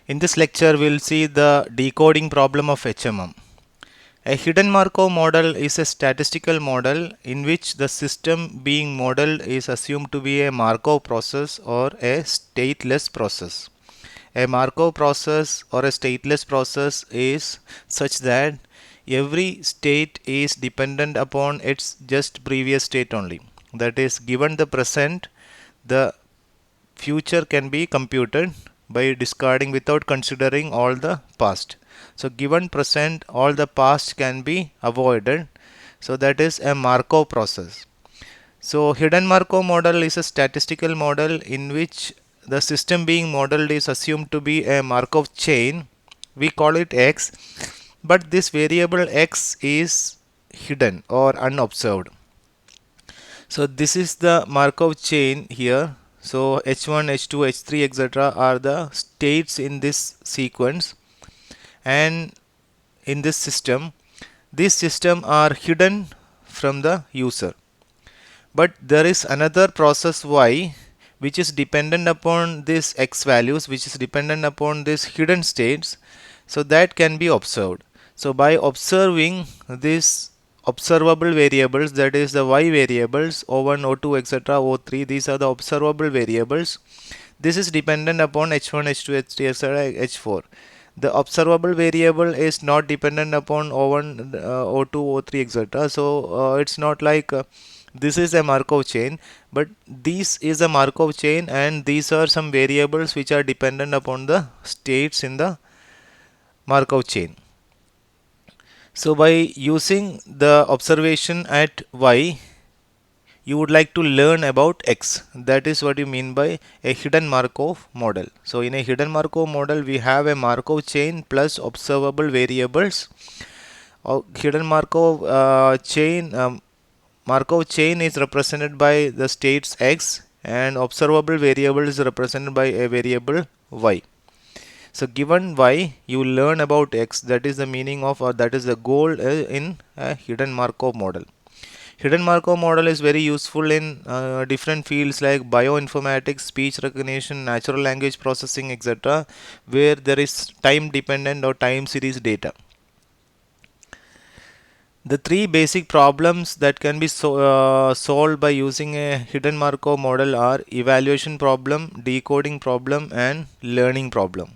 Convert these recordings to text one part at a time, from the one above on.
In this lecture, we'll see the decoding problem of HMM. A hidden Markov model is a statistical model in which the system being modeled is assumed to be a Markov process or a stateless process. A Markov process or a stateless process is such that every state is dependent upon its just previous state only. That is, given the present, the future can be computed by discarding without considering all the past. So given present, all the past can be avoided. So that is a Markov process. So hidden Markov model is a statistical model in which the system being modeled is assumed to be a Markov chain. We call it X, but this variable X is hidden or unobserved. So this is the Markov chain here. So H1, H2, H3, etc. are the states in this sequence, and in this system, these systems are hidden from the user. But there is another process Y which is dependent upon this X values, which is dependent upon these hidden states. So that can be observed. So by observing this observable variables, that is the Y variables O1, O2, etc., O3, these are the observable variables. This is dependent upon H1, H2, H3, etc., H4. The observable variable is not dependent upon O1, O2, O3, etc. So it's not like this is a Markov chain, but this is a Markov chain, and these are some variables which are dependent upon the states in the Markov chain. So by using the observation at Y, you would like to learn about X. That is what you mean by a hidden Markov model. So in a hidden Markov model, we have a Markov chain plus observable variables. Hidden Markov chain is represented by the states X, and observable variable is represented by a variable Y. So given Y, you learn about X. That is the meaning of, or that is the goal in a hidden Markov model. Hidden Markov model is very useful in different fields like bioinformatics, speech recognition, natural language processing, etc., where there is time dependent or time series data. The three basic problems that can be solved by using a hidden Markov model are evaluation problem, decoding problem, and learning problem.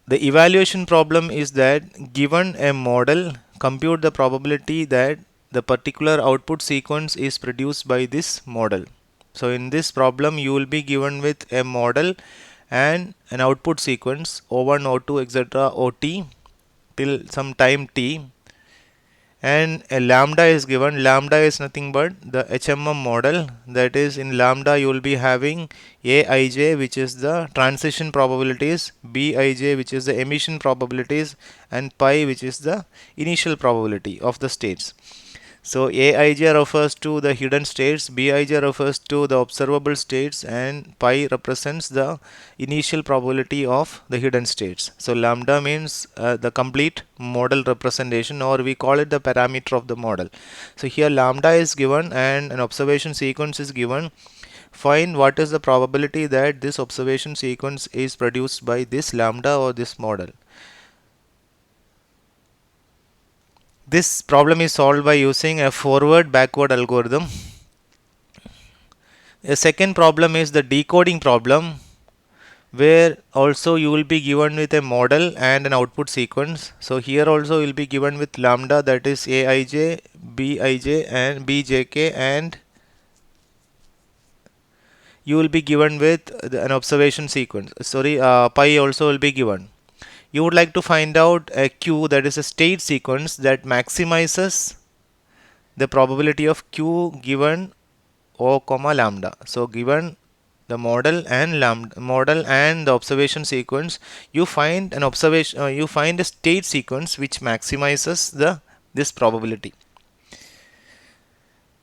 The evaluation problem is that given a model, compute the probability that the particular output sequence is produced by this model. So in this problem, you will be given with a model and an output sequence O1, O2, etc., OT till some time t, and a lambda is given. Lambda is nothing but the HMM model. That is, in lambda you will be having Aij, which is the transition probabilities, Bij, which is the emission probabilities, and pi, which is the initial probability of the states. So Aij refers to the hidden states, Bij refers to the observable states, and pi represents the initial probability of the hidden states. So lambda means the complete model representation, or we call it the parameter of the model. So here lambda is given and an observation sequence is given. Find what is the probability that this observation sequence is produced by this lambda or this model. This problem is solved by using a forward-backward algorithm. A second problem is the decoding problem, where also you will be given with a model and an output sequence. So here also you will be given with lambda, that is Aij, Bij, and Bjk, and you will be given with an observation sequence. Pi also will be given. You would like to find out a Q, that is a state sequence that maximizes the probability of Q given O comma lambda. So given the model and the observation sequence, you find an you find a state sequence which maximizes this probability.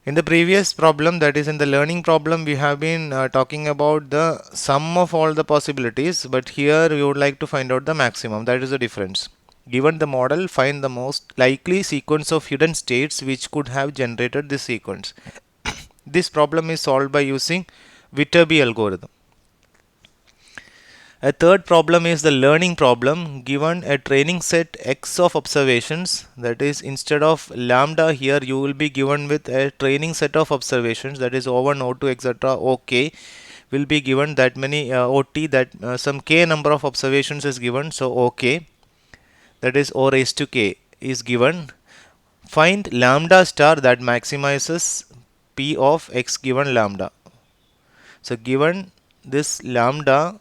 In the previous problem, that is in the learning problem, we have been talking about the sum of all the possibilities, but here we would like to find out the maximum. That is the difference. Given the model, find the most likely sequence of hidden states which could have generated this sequence. This problem is solved by using Viterbi algorithm. A third problem is the learning problem. Given a training set X of observations, that is, instead of lambda here, you will be given with a training set of observations, that is O1, O2, etc. OK will be given that many OT, that some K number of observations is given. So OK, that is O raised to K is given. Find lambda star that maximizes P of X given lambda. So given this lambda,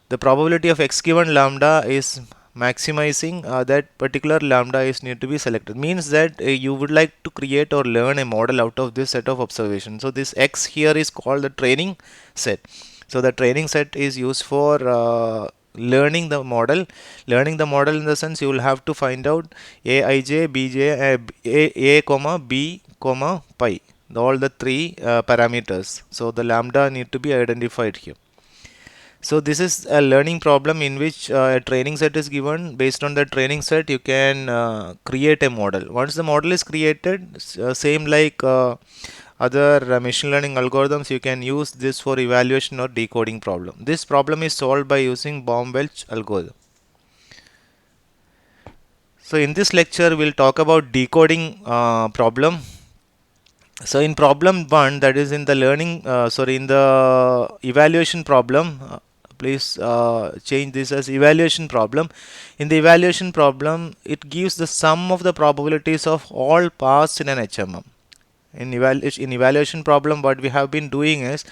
the probability of X given lambda is maximizing, that particular lambda is need to be selected. Means that you would like to create or learn a model out of this set of observations. So this X here is called the training set. So the training set is used for learning the model. Learning the model in the sense you will have to find out Aij, Bj, A comma B comma pi, all the three parameters. So the lambda need to be identified here. So this is a learning problem in which a training set is given. Based on the training set, you can create a model. Once the model is created, same like other machine learning algorithms, you can use this for evaluation or decoding problem. This problem is solved by using Baum-Welch algorithm. So in this lecture, we'll talk about decoding problem. So in problem 1, that is in the in the evaluation problem, please change this as evaluation problem. In the evaluation problem, it gives the sum of the probabilities of all paths in an HMM. In evaluation problem, what we have been doing is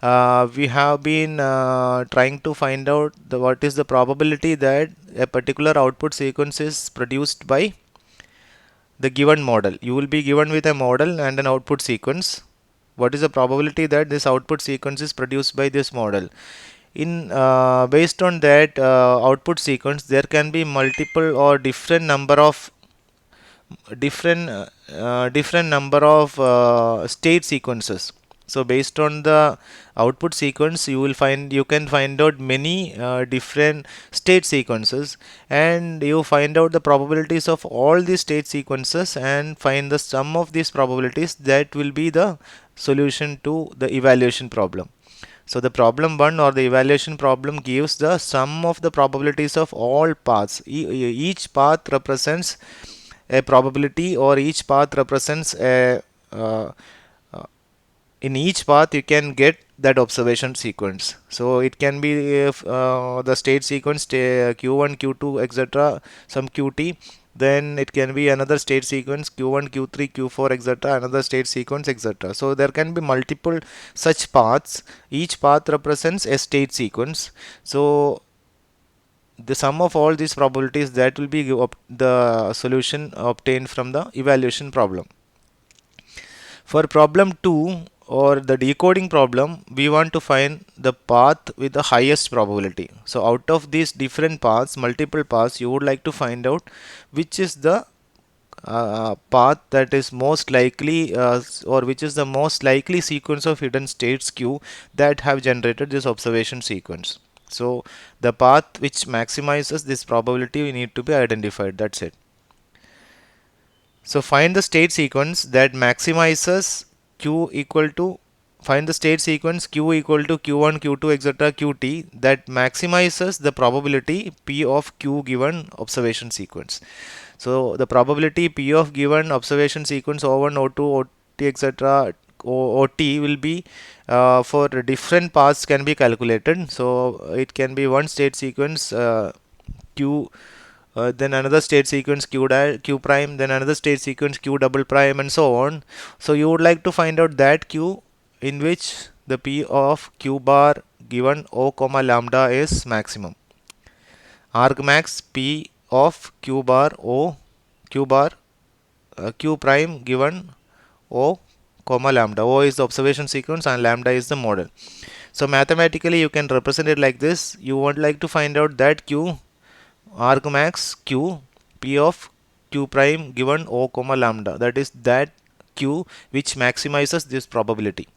we have been trying to find out what is the probability that a particular output sequence is produced by the given model. You will be given with a model and an output sequence. What is the probability that this output sequence is produced by this model? In based on that output sequence, there can be multiple or different number of state sequences. So based on the output sequence, you can find out many different state sequences, and you find out the probabilities of all these state sequences and find the sum of these probabilities. That will be the solution to the evaluation problem. So the problem 1 or the evaluation problem gives the sum of the probabilities of all paths. Each path represents a probability, or each path represents a in each path you can get that observation sequence. So it can be if the state sequence q1, q2, etc., some qt. Then it can be another state sequence q1, q3, q4, etc., another state sequence, etc. So there can be multiple such paths. Each path represents a state sequence. So the sum of all these probabilities, that will be the solution obtained from the evaluation problem. For problem 2 or the decoding problem, we want to find the path with the highest probability. So out of these different paths, multiple paths, you would like to find out which is the path that is most likely or which is the most likely sequence of hidden states Q that have generated this observation sequence. So the path which maximizes this probability we need to be identified. That's it. So find the state sequence that maximizes Q equal to find the state sequence Q equal to Q1, Q2, etc., Qt that maximizes the probability P of Q given observation sequence. So the probability P of given observation sequence O1, O2, OT, etc., OT will be for different paths can be calculated. So it can be one state sequence Q, then another state sequence Q prime, then another state sequence Q double prime, and so on. So you would like to find out that Q in which the P of Q bar given O comma lambda is maximum. Argmax P of Q bar Q prime given O comma lambda. O is the observation sequence and lambda is the model. So mathematically you can represent it like this. You would like to find out that Q argmax Q P of Q prime given O comma lambda, that is that Q which maximizes this probability.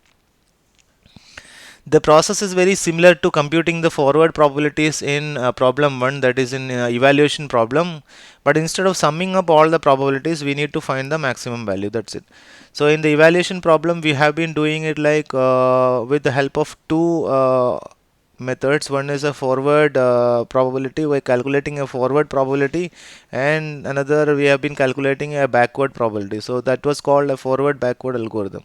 The process is very similar to computing the forward probabilities in problem 1, that is in evaluation problem, but instead of summing up all the probabilities we need to find the maximum value. That's it. So in the evaluation problem we have been doing it like with the help of two methods. One is a forward probability, we're calculating a forward probability, and another we have been calculating a backward probability. So that was called a forward backward algorithm.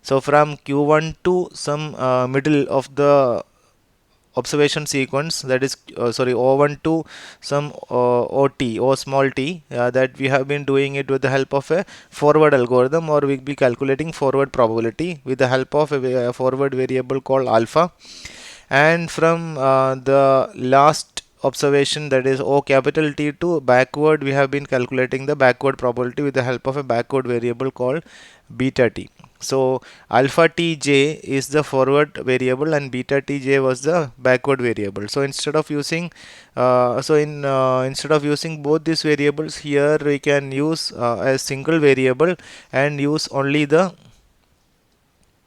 So from Q1 to some middle of the observation sequence, that is O1 to some OT, O small t, that we have been doing it with the help of a forward algorithm, or we'll be calculating forward probability with the help of a forward variable called alpha. And from the last observation, that is O capital T, to backward, we have been calculating the backward probability with the help of a backward variable called beta t. So alpha tj is the forward variable and beta tj was the backward variable. So instead of using instead of using both these variables, here we can use a single variable and use only the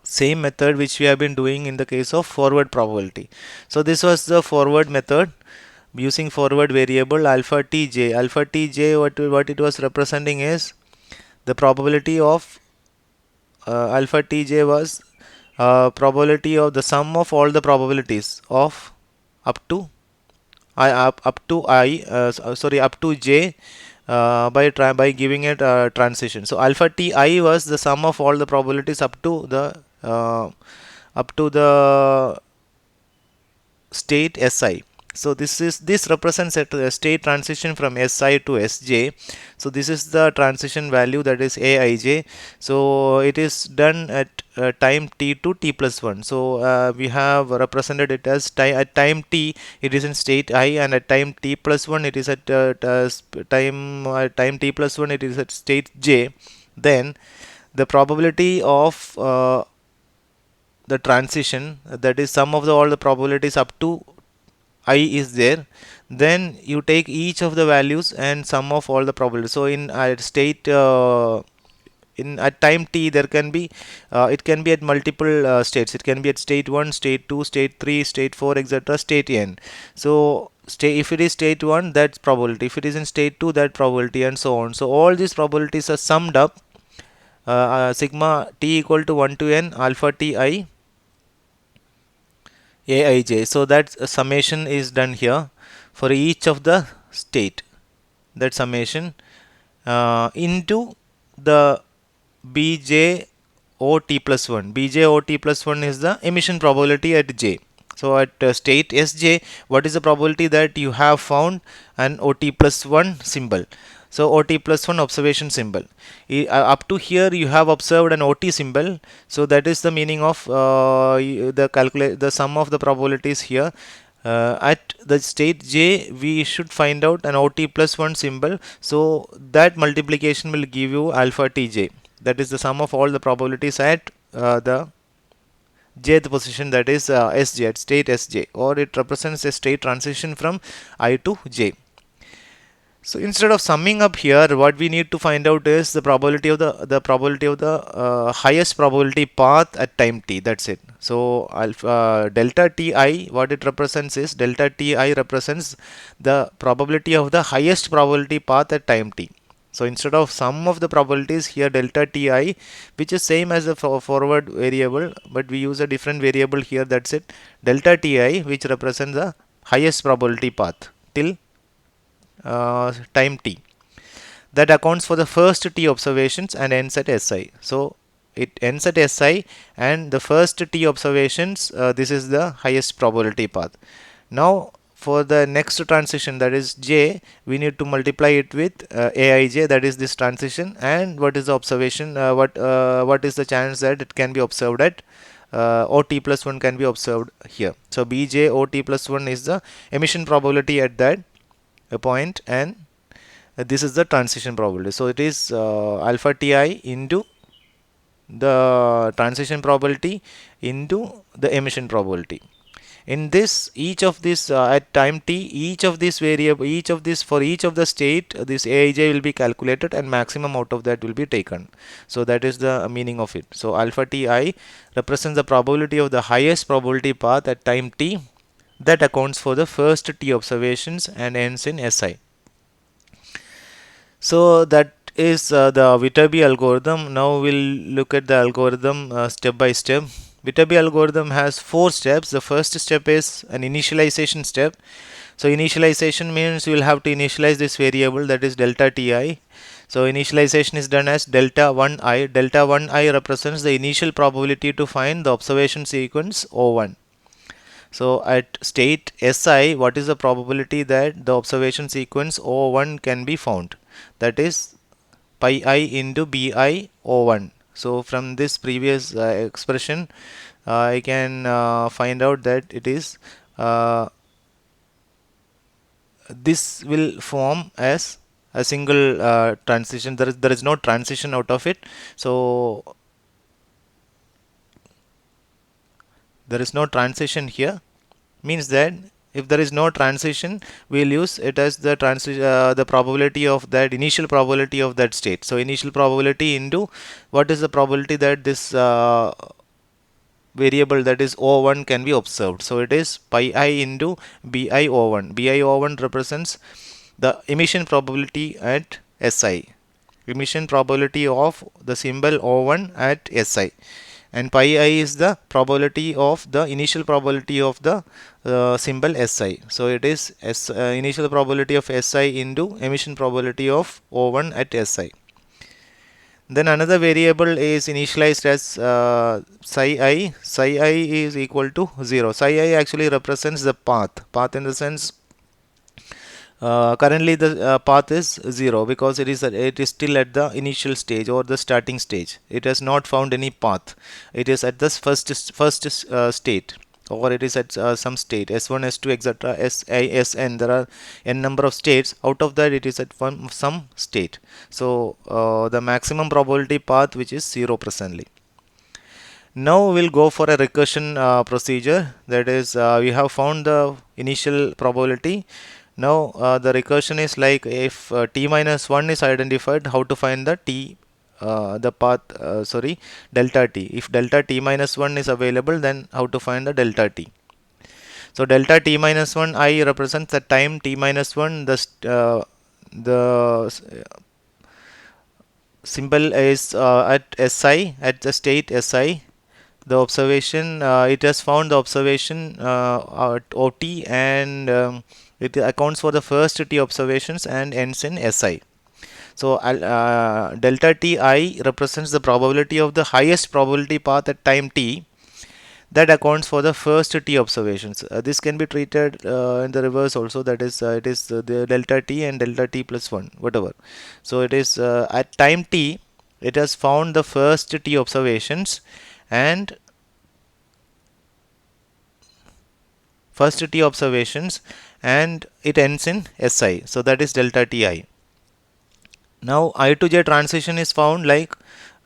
same method which we have been doing in the case of forward probability. So this was the forward method using forward variable alpha tj. Alpha tj, what it was representing is the probability of alpha tj was probability of the sum of all the probabilities of up to up to j by giving it a transition. So alpha ti was the sum of all the probabilities up to the state Si. So this represents a state transition from Si to Sj. So this is the transition value, that is Aij. So it is done at time t to t plus 1. So we have represented it as at time t it is in state I, and at time t plus 1 it is at time t plus 1 it is at state j. Then the probability of the transition, that is sum of all the probabilities up to I is there. Then you take each of the values and sum of all the probabilities. So in state in at time t, there can be it can be at multiple states. It can be at state 1, state 2, state 3, state 4, etc., state n. So if it is state 1, that's probability. If it is in state 2, that probability, and so on. So all these probabilities are summed up, sigma t equal to 1 to n alpha ti aij. So that summation is done here for each of the state. That summation into the bj ot plus 1. bj ot plus 1 is the emission probability at j. So at state Sj, what is the probability that you have found an OT plus 1 symbol? So OT plus 1 observation symbol. Up to here you have observed an OT symbol. So that is the meaning of the sum of the probabilities here. At the state j, we should find out an OT plus 1 symbol. So that multiplication will give you alpha tj. That is the sum of all the probabilities at the jth position, that is Sj, at state Sj, or it represents a state transition from I to j. So instead of summing up here, what we need to find out is the probability of the highest probability path at time t. That's it. So delta ti, what it represents is delta ti represents the probability of the highest probability path at time t. So instead of sum of the probabilities, here delta ti, which is same as the forward variable, but we use a different variable here. That's it. Delta ti, which represents the highest probability path till time t, that accounts for the first t observations and ends at Si. So it ends at Si, and the first t observations, this is the highest probability path. Now for the next transition, that is j, we need to multiply it with aij, that is this transition, and what is the observation, what is the chance that it can be observed at OT plus 1 can be observed here. So bj OT plus 1 is the emission probability at that point, and this is the transition probability. So it is alpha ti into the transition probability into the emission probability. In this, each of this at time t, each of this variable, for each of the state, this aij will be calculated and maximum out of that will be taken. So that is the meaning of it. So alpha ti represents the probability of the highest probability path at time t, that accounts for the first t observations and ends in Si. So that is the Viterbi algorithm. Now we'll look at the algorithm step by step. Viterbi algorithm has 4 steps. The first step is an initialization step. So initialization means you will have to initialize this variable, that is delta ti. So initialization is done as delta 1i. Delta 1i represents the initial probability to find the observation sequence O1. So at state Si, what is the probability that the observation sequence O1 can be found? That is pi I into bi O1. So from this previous expression, I can find out that it is this will form as a single transition. There is no transition out of it. So there is no transition here, means that if there is no transition, we'll use it as the the probability of that initial probability of that state. So initial probability into what is the probability that this variable, that is O1, can be observed. So it is pi I into BiO1. BiO1 represents the emission probability at Si. Emission probability of the symbol O1 at Si. And pi I is the probability of the initial probability of the symbol Si. So it is initial probability of Si into emission probability of O1 at Si. Then another variable is initialized as psi I. Psi I is equal to 0. Psi I actually represents the path. Path in the sense currently the path is 0 because it is still at the initial stage or the starting stage. It has not found any path. It is at this first state, or it is at some state S1, S2, etc. Sn. There are n number of states. Out of that, it is at some state. So the maximum probability path, which is 0 presently. Now we'll go for a recursion procedure. That is, we have found the initial probability. Now the recursion is like, if t minus 1 is identified, how to find the the path, delta t. If delta t minus 1 is available, then how to find the delta t. So delta t minus 1 I represents the time t minus 1. The symbol is at Si, at the state Si. The observation, it has found the observation at OT, and it accounts for the first T observations and ends in Si. So delta Ti represents the probability of the highest probability path at time T. That accounts for the first T observations. This can be treated in the reverse also, that is it is the delta T and delta T plus 1, whatever. So it is at time T, it has found the first T observations and it ends in Si. So that is delta Ti. Now I to j transition is found like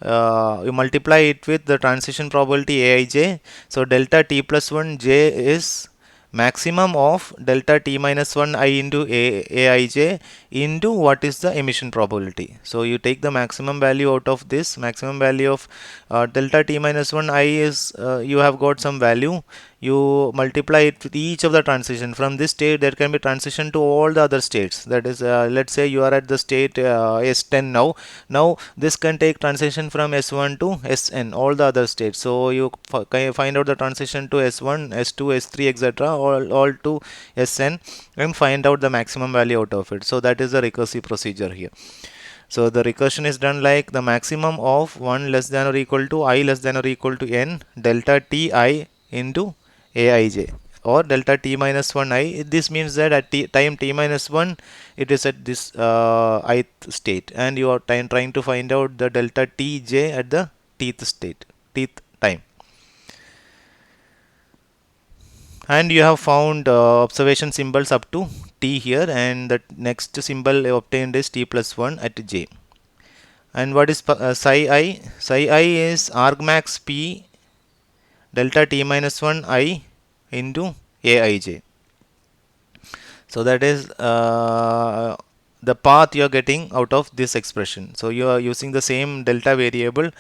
you multiply it with the transition probability Aij. So delta T plus 1 j is maximum of delta T minus 1 I into Aij into what is the emission probability. So you take the maximum value out of this. Maximum value of delta T minus 1 I is you have got some value. You multiply it with each of the transition. From this state, there can be transition to all the other states. That is, let's say you are at the state S10 now. Now this can take transition from S1 to Sn, all the other states. So you find out the transition to S1, S2, S3, etc. all to Sn, and find out the maximum value out of it. So that is the recursive procedure here. So the recursion is done like the maximum of 1 less than or equal to I less than or equal to n delta Ti into Aij, or delta T minus 1 I. This means that at time T minus 1, it is at this ith state, and you are trying to find out the delta Tj at the tth time. And you have found observation symbols up to T here, and the next symbol obtained is T plus 1 at J. And what is psi I? Psi I is argmax P delta T minus 1 I into Aij. So that is the path you are getting out of this expression. So you are using the same delta variable,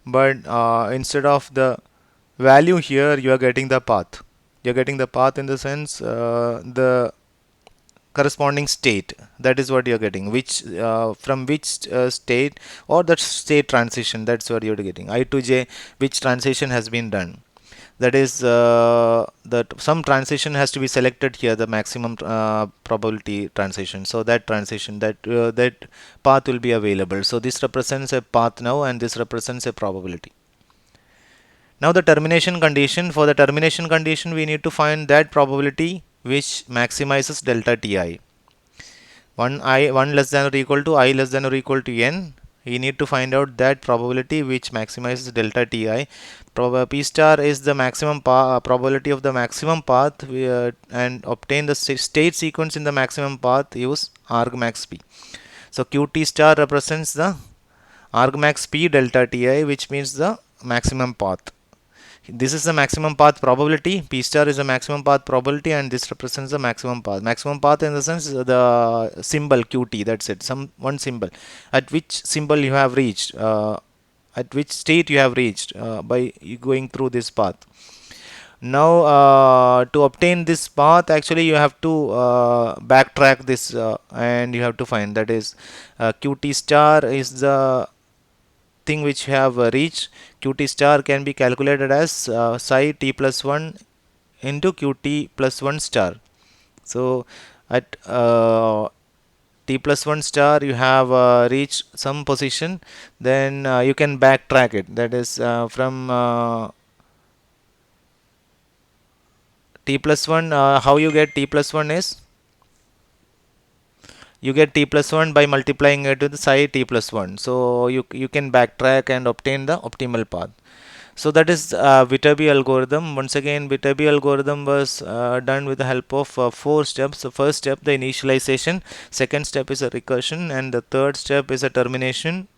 but instead of the value here, you are getting the path. You are getting the path in the sense the corresponding state. That is what you are getting, which from which state, or that state transition, that's what you are getting. I to j, which transition has been done. that is that some transition has to be selected here, the maximum probability transition. So that transition, that path will be available. So this represents a path now, and this represents a probability. Now the termination condition. For the termination condition, we need to find that probability which maximizes delta Ti. 1 less than or equal to I less than or equal to n. We need to find out that probability which maximizes delta Ti. P star is the maximum probability of the maximum path, and obtain the state sequence in the maximum path, use argmax p. So Qt star represents the argmax p delta Ti, which means the maximum path. This is the maximum path probability. P star is the maximum path probability, and this represents the maximum path. Maximum path in the sense the symbol Qt. That's it. Some one symbol. At which symbol you have reached. At which state you have reached by going through this path. Now to obtain this path, actually you have to backtrack this, and you have to find, that is Qt star is the thing which you have reached. Qt star can be calculated as psi t plus 1 into Qt plus 1 star. So at t plus 1 star you have reached some position, then you can backtrack it. That is from t plus 1, how you get t plus 1 is, you get t plus 1 by multiplying it with psi t plus 1. So you can backtrack and obtain the optimal path. So that is Viterbi algorithm. Once again, Viterbi algorithm was done with the help of 4 steps. The first step, the initialization. Second step is a recursion, and the third step is a termination.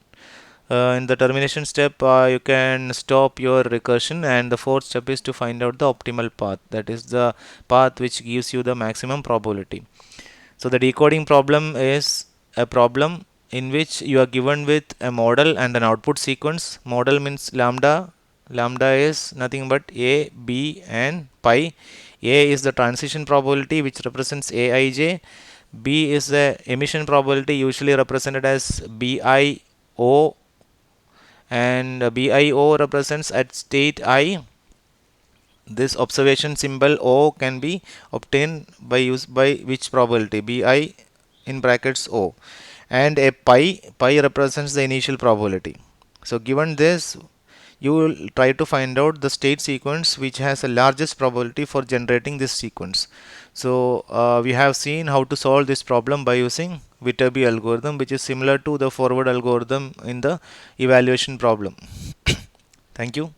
In the termination step, you can stop your recursion, and the fourth step is to find out the optimal path. That is the path which gives you the maximum probability. So the decoding problem is a problem in which you are given with a model and an output sequence. Model means lambda. Lambda is nothing but A, B and pi. A is the transition probability which represents Aij. B is the emission probability, usually represented as BIO, and BIO represents at state I. This observation symbol O can be obtained by which probability? Bi in brackets O, and a pi represents the initial probability. So given this, you will try to find out the state sequence which has the largest probability for generating this sequence. So we have seen how to solve this problem by using Viterbi algorithm, which is similar to the forward algorithm in the evaluation problem. Thank you.